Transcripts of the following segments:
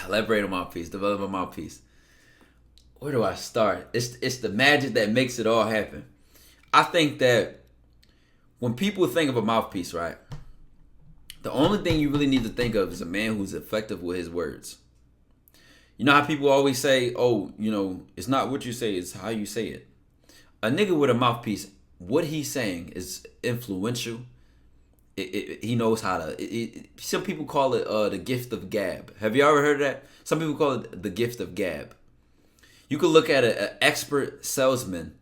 Elaborate on mouthpiece. Develop a mouthpiece. Where do I start? It's the magic that makes it all happen. I think that when people think of a mouthpiece, right, the only thing you really need to think of is a man who's effective with his words. You know how people always say, oh, it's not what you say, it's how you say it. A nigga with a mouthpiece, what he's saying is influential. He knows how to. Some people call it the gift of gab. Have you ever heard of that? Some people call it the gift of gab. You could look at an expert salesman.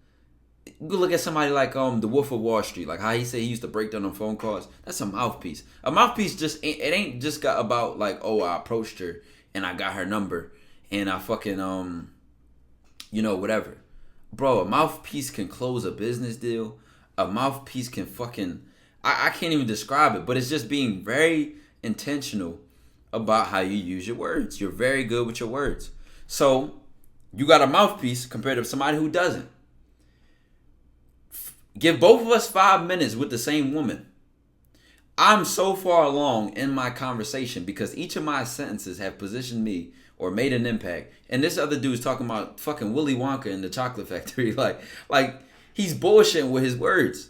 You could look at somebody like the Wolf of Wall Street, like how he said he used to break down on phone calls. That's a mouthpiece. A mouthpiece it ain't just got about like, oh, I approached her and I got her number and I fucking whatever. Bro, a mouthpiece can close a business deal. A mouthpiece can fucking I can't even describe it, but it's just being very intentional about how you use your words. You're very good with your words. So you got a mouthpiece compared to somebody who doesn't. Give both of us 5 minutes with the same woman. I'm so far along in my conversation because each of my sentences have positioned me or made an impact. And this other dude's talking about fucking Willy Wonka in the Chocolate Factory. Like he's bullshitting with his words.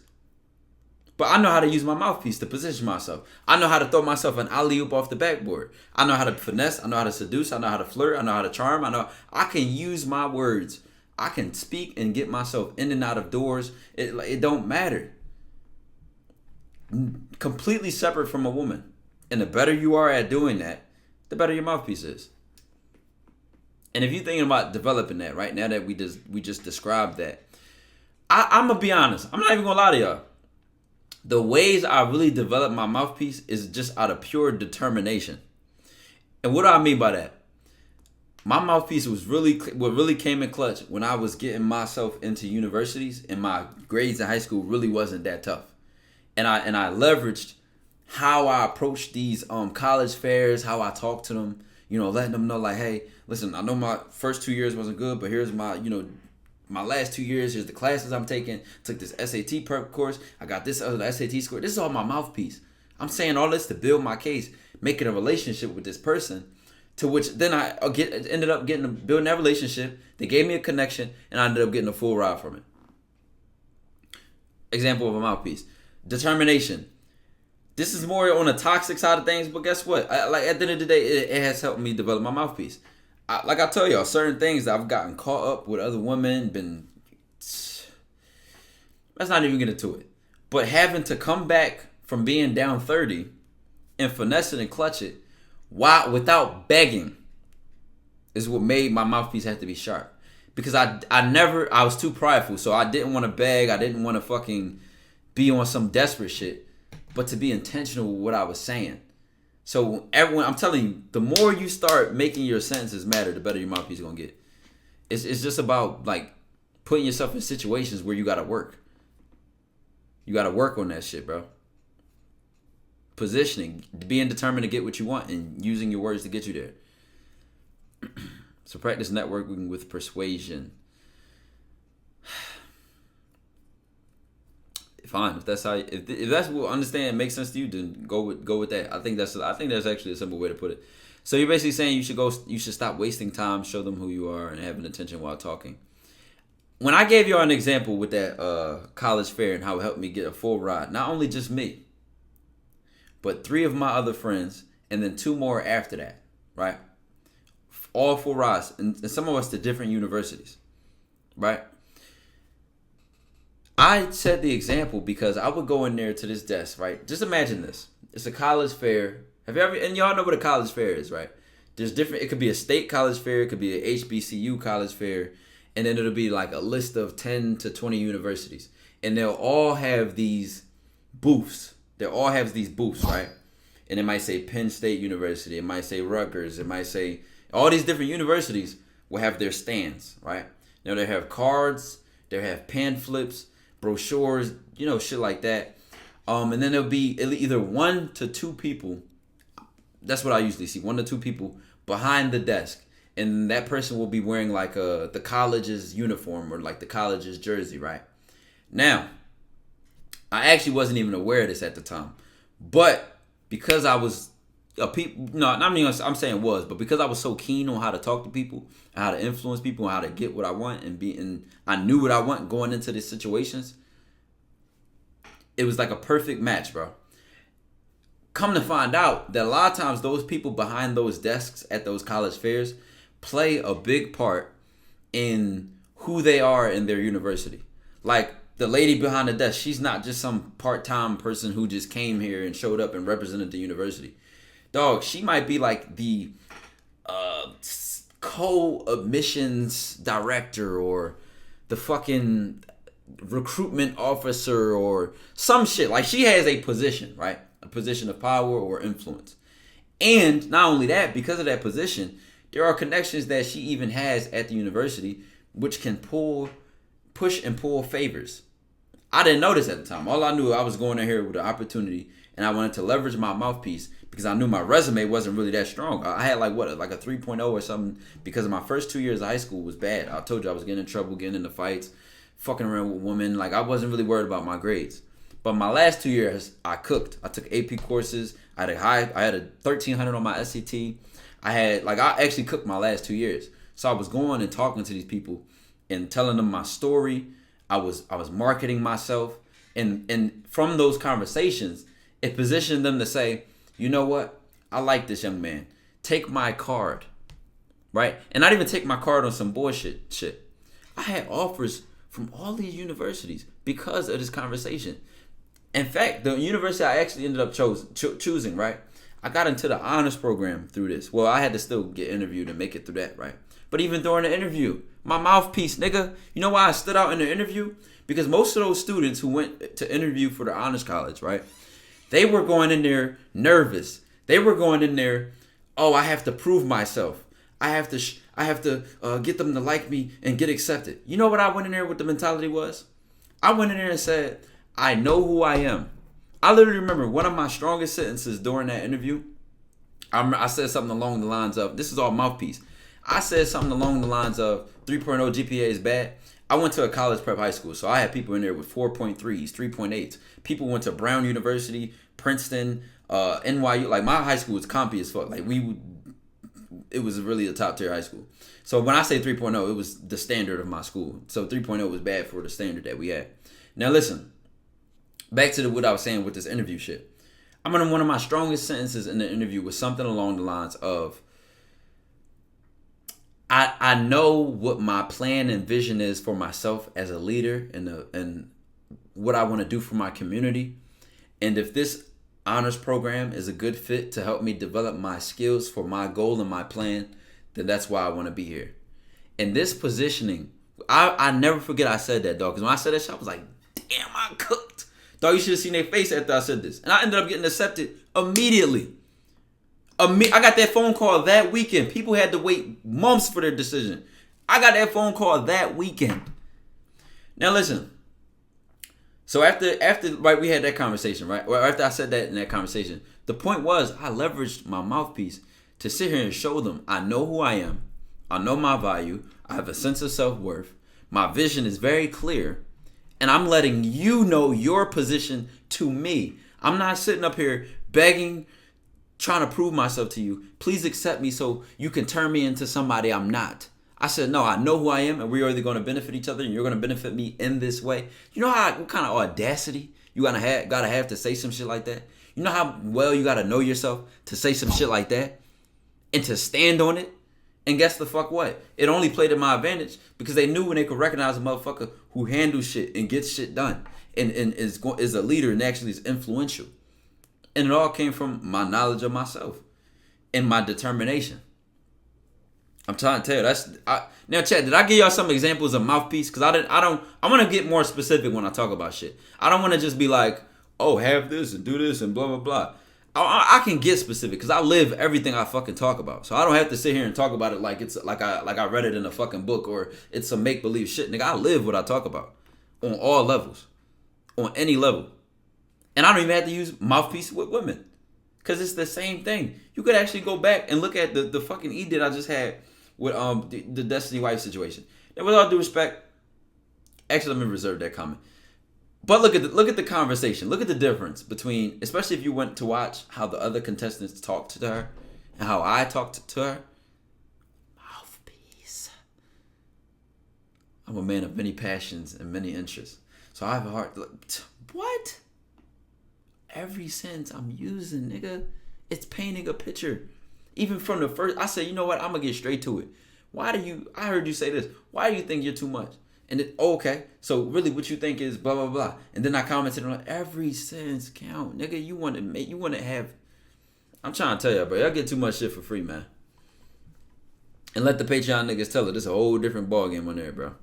But I know how to use my mouthpiece to position myself. I know how to throw myself an alley-oop off the backboard. I know how to finesse. I know how to seduce. I know how to flirt. I know how to charm. I can use my words. I can speak and get myself in and out of doors. It don't matter. Completely separate from a woman. And the better you are at doing that, the better your mouthpiece is. And if you're thinking about developing that, right now that we just described that, I'm going to be honest. I'm not even going to lie to y'all. The ways I really developed my mouthpiece is just out of pure determination. And what do I mean by that? My mouthpiece what really came in clutch when I was getting myself into universities and my grades in high school really wasn't that tough. And I leveraged how I approached these college fairs, how I talked to them, letting them know like, hey, listen, I know my first 2 years wasn't good, but here's my, my last 2 years, here's the classes I'm taking. Took this SAT prep course. I got this other SAT score. This is all my mouthpiece. I'm saying all this to build my case, making a relationship with this person, to which then I ended up building that relationship. They gave me a connection, and I ended up getting a full ride from it. Example of a mouthpiece. Determination. This is more on the toxic side of things, but guess what? At the end of the day, it has helped me develop my mouthpiece. Like I tell y'all, certain things that I've gotten caught up with other women, let's not even get into it. But having to come back from being down 30 and finesse it and clutch it without begging is what made my mouthpiece have to be sharp. Because I was too prideful, so I didn't want to beg. I didn't want to fucking be on some desperate shit, but to be intentional with what I was saying. So everyone, I'm telling you, the more you start making your sentences matter, the better your mouthpiece is gonna get. It's just about like putting yourself in situations where you gotta work. You gotta work on that shit, bro. Positioning, being determined to get what you want, and using your words to get you there. So practice networking with persuasion. Fine, if that's what understand makes sense to you, then go with that. I think that's actually a simple way to put it. So you're basically saying you should stop wasting time, show them who you are, and have an attention while talking. When I gave you an example with that college fair and how it helped me get a full ride, not only just me, but 3 of my other friends, and then 2 more after that, right? All full rides, and some of us to different universities, right? I set the example because I would go in there to this desk, right? Just imagine this. It's a college fair. Have you ever, and y'all know what a college fair is, right? There's different, it could be a state college fair, it could be an HBCU college fair, and then it'll be like a list of 10 to 20 universities. And they'll all have these booths. They'll all have these booths, right? And it might say Penn State University, it might say Rutgers, it might say, all these different universities will have their stands, right? Now they have cards, they have pamphlets, brochures, shit like that. And then there'll be either 1 to 2 people. That's what I usually see, 1 to 2 people behind the desk. And that person will be wearing like the college's uniform or like the college's jersey, right? Now, I actually wasn't even aware of this at the time. But because I was people. No, I mean I'm saying was, but because I was so keen on how to talk to people, how to influence people, and how to get what I want, and I knew what I want going into these situations. It was like a perfect match, bro. Come to find out that a lot of times those people behind those desks at those college fairs play a big part in who they are in their university. Like the lady behind the desk, she's not just some part-time person who just came here and showed up and represented the university. Dog, she might be like the co-admissions director or the fucking recruitment officer or some shit. Like she has a position, right? A position of power or influence. And not only that, because of that position, there are connections that she even has at the university which can push and pull favors. I didn't know this at the time. All I knew, I was going in here with an opportunity and I wanted to leverage my mouthpiece because I knew my resume wasn't really that strong. I had like a 3.0 or something because my first 2 years of high school was bad. I told you I was getting in trouble, getting into fights, fucking around with women. Like I wasn't really worried about my grades. But my last 2 years, I cooked. I took AP courses. I had a 1300 on my SAT. I actually cooked my last 2 years. So I was going and talking to these people and telling them my story. I was marketing myself. And from those conversations, it positioned them to say, you know what? I like this young man. Take my card. Right? And not even take my card on some bullshit shit. I had offers from all these universities because of this conversation. In fact, the university I actually ended up choosing, right? I got into the honors program through this. Well, I had to still get interviewed and make it through that, right? But even during the interview, my mouthpiece, nigga, you know why I stood out in the interview? Because most of those students who went to interview for the honors college, right? They were going in there nervous. They were going in there, oh, I have to prove myself. I have to get them to like me and get accepted. You know what I went in there with the mentality was? I went in there and said, I know who I am. I literally remember one of my strongest sentences during that interview. I said something along the lines of, this is all mouthpiece. I said something along the lines of 3.0 GPA is bad. I went to a college prep high school, so I had people in there with 4.3s, 3.8s. People went to Brown University, Princeton, NYU. Like my high school was compy as fuck. It was really a top tier high school. So when I say 3.0, it was the standard of my school. So 3.0 was bad for the standard that we had. Now listen. Back to what I was saying with this interview shit. I remember one of my strongest sentences in the interview was something along the lines of, I know what my plan and vision is for myself as a leader and what I want to do for my community. And if this honors program is a good fit to help me develop my skills for my goal and my plan, then that's why I want to be here. And this positioning, I never forget I said that, dog. Because when I said that shit, I was like, damn, I cooked. Dog, you should have seen their face after I said this. And I ended up getting accepted immediately. I got that phone call that weekend. People had to wait months for their decision. I got that phone call that weekend. Now listen. So after right, we had that conversation, right? Or after I said that in that conversation, the point was I leveraged my mouthpiece to sit here and show them I know who I am. I know my value. I have a sense of self-worth. My vision is very clear. And I'm letting you know your position to me. I'm not sitting up here begging, trying to prove myself to you. Please accept me so you can turn me into somebody I'm not. I said, no, I know who I am, and we're either going to benefit each other, and you're going to benefit me in this way. You know what kind of audacity you gotta have to say some shit like that? You know how well you got to know yourself to say some shit like that? And to stand on it? And guess the fuck what? It only played to my advantage because they knew when they could recognize a motherfucker who handles shit and gets shit done and is a leader and actually is influential. And it all came from my knowledge of myself and my determination. I'm trying to tell you, now chat, did I give y'all some examples of mouthpiece? Because I want to get more specific when I talk about shit. I don't want to just be like, oh, have this and do this and blah, blah, blah. I can get specific because I live everything I fucking talk about. So I don't have to sit here and talk about it like it's like I read it in a fucking book or it's some make-believe shit. Nigga, I live what I talk about on all levels, on any level. And I don't even have to use mouthpiece with women because it's the same thing. You could actually go back and look at the fucking edit I just had with the Destiny Wife situation. And with all due respect, actually let me reserve that comment. But look at the conversation. Look at the difference between, especially if you went to watch how the other contestants talked to her and how I talked to her. Mouthpiece. I'm a man of many passions and many interests, so I have a heart. What? Every sentence I'm using, nigga, it's painting a picture. Even from the first, I said, you know what? I'm gonna get straight to it. I heard you say this. Why do you think you're too much? And okay, so really what you think is blah, blah, blah. And then I commented on every sentence count. Nigga, you want to have, I'm trying to tell y'all, bro, y'all get too much shit for free, man. And let the Patreon niggas tell it. This is a whole different ballgame on there, bro.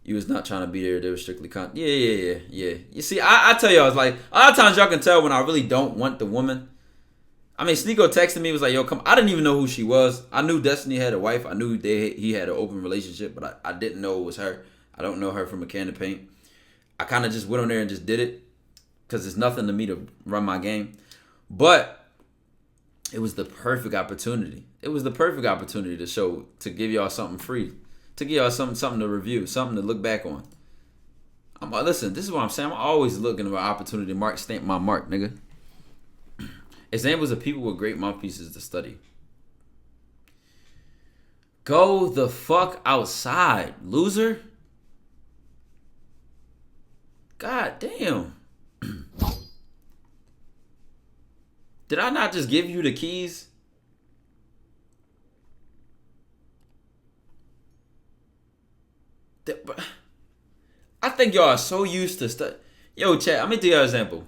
You was not trying to be there. They were strictly Yeah. You see, I tell y'all, it's like, a lot of times y'all can tell when I really don't want the woman. I mean, Sneeko texted me, was like, yo, come. I didn't even know who she was. I knew Destiny had a wife. I knew he had an open relationship, but I didn't know it was her. I don't know her from a can of paint. I kind of just went on there and just did it because it's nothing to me to run my game. But it was the perfect opportunity. It was the perfect opportunity to give y'all something free, to give y'all something to review, something to look back on. Listen, this is what I'm saying. I'm always looking for an opportunity to stamp my mark, nigga. Examples of people with great mouthpieces to study. Go the fuck outside, loser. God damn. Did I not just give you the keys? I think y'all are so used to study. Yo, chat, I'm gonna give you an example.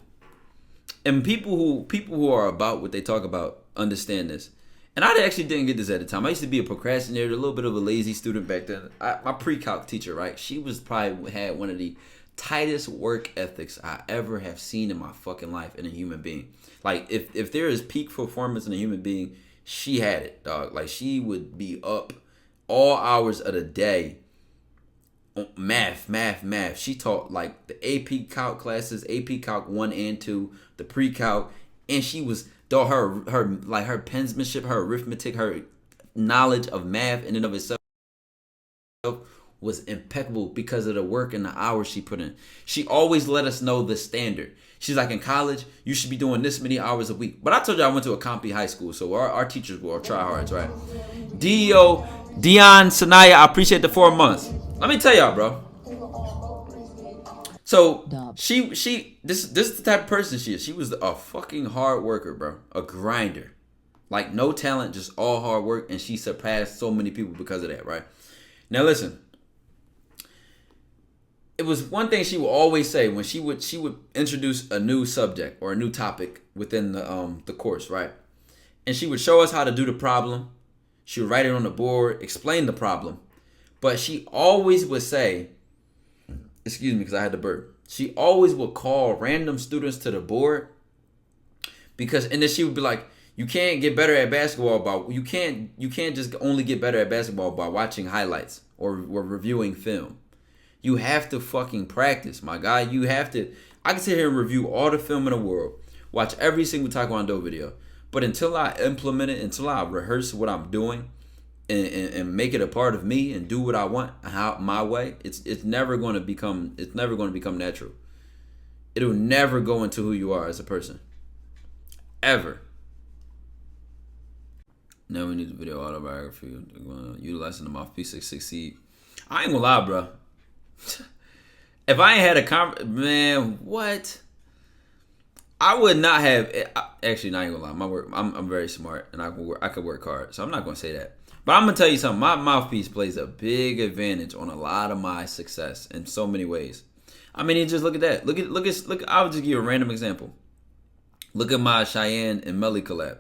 And people who are about what they talk about understand this. And I actually didn't get this at the time. I used to be a procrastinator, a little bit of a lazy student back then. My pre-calc teacher, right? She was probably had one of the tightest work ethics I ever have seen in my fucking life in a human being. Like, if there is peak performance in a human being, she had it, dog. Like, she would be up all hours of the day. Math. She taught like the AP Calc classes, AP Calc 1 and 2, the pre-calc, and she was, though her penmanship, her arithmetic, her knowledge of math in and of itself was impeccable because of the work and the hours she put in. She always let us know the standard. She's like, in college, you should be doing this many hours a week. But I told you I went to a compy high school, so our teachers were tryhards, right? Dion Sanaya, I appreciate the 4 months. Let me tell y'all, bro. So this is the type of person she is. She was a fucking hard worker, bro. A grinder. Like, no talent, just all hard work, and she surpassed so many people because of that, right? Now listen. It was one thing she would always say when she would introduce a new subject or a new topic within the course, right? And she would show us how to do the problem. She would write it on the board, explain the problem. But she always would say, excuse me, because I had to burp. She always would call random students to the board and then she would be like, you can't get better at basketball you can't just only get better at basketball by watching highlights or reviewing film. You have to fucking practice, my guy. You have to. I can sit here and review all the film in the world, watch every single Tykwondoe video, but until I implement it, until I rehearse what I'm doing, and make it a part of me and do what I want my way, it's never going to become natural. It'll never go into who you are as a person, ever. Now we need the video autobiography. Utilizing the mouthpiece to succeed. I ain't gonna lie, bro. If I ain't had man, what? I would not have. Actually, not even gonna lie. My work, I'm very smart, and I could work hard. So I'm not gonna say that. But I'm gonna tell you something. My mouthpiece plays a big advantage on a lot of my success in so many ways. I mean, just look at that. Look. I'll just give you a random example. Look at my Cheyenne and Melly collab.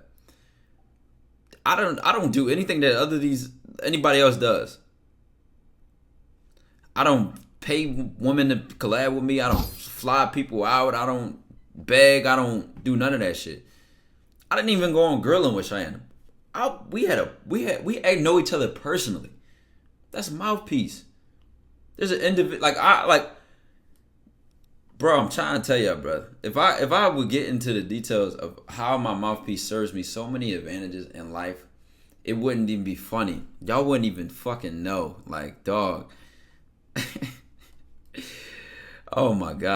I don't do anything that anybody else does. I don't pay women to collab with me. I don't fly people out. I don't beg. I don't do none of that shit. I didn't even go on grilling with Cheyenne. We know each other personally. That's Mouthpiece. There's an individual bro. I'm trying to tell y'all, brother. If I would get into the details of how my Mouthpiece serves me so many advantages in life, it wouldn't even be funny. Y'all wouldn't even fucking know. Like, dog. Oh my God.